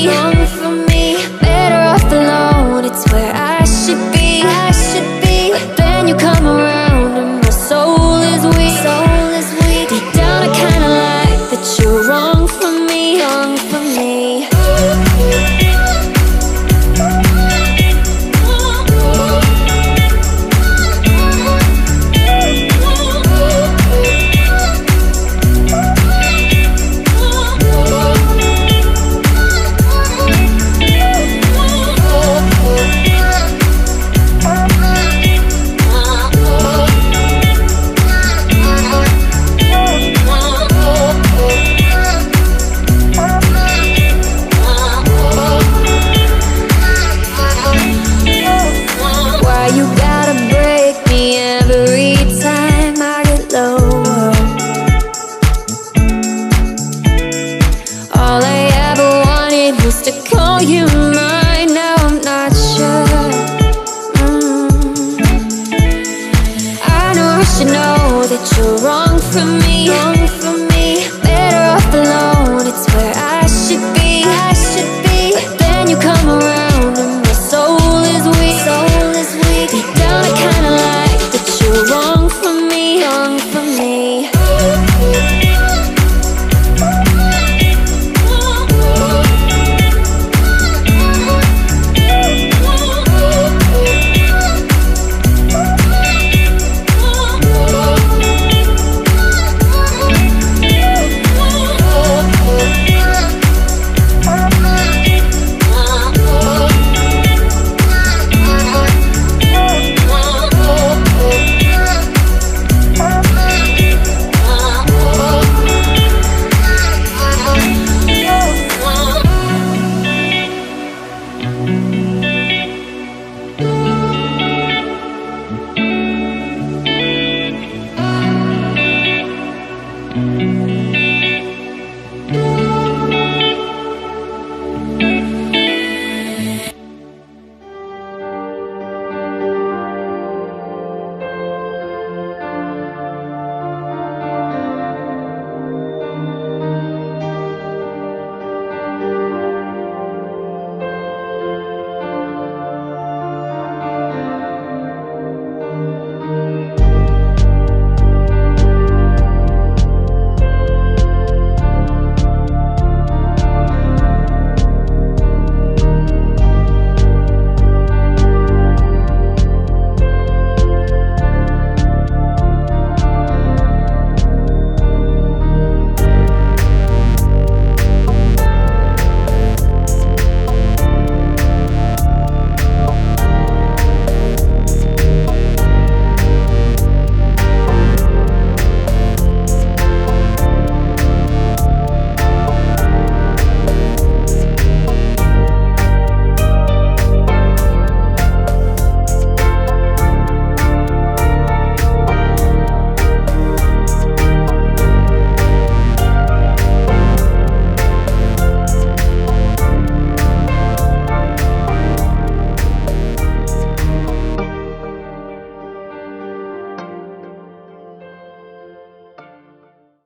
wrong for me. Better off alone, it's where I should be. I should be. But then you come around and my soul is weak. Soul is weak. Deep down I kinda like that you're wrong for me. Wrong for me. You gotta break me every time I get low. All I ever wanted was to call you mine. Now I'm not sure. I know I should know that you're wrong for me. Wrong for me. Better off alone, it's where I should be. I should be. But then you come around and my soul is weak. Soul is weak. Deep down I kinda like that you're wrong for me. Wrong for me.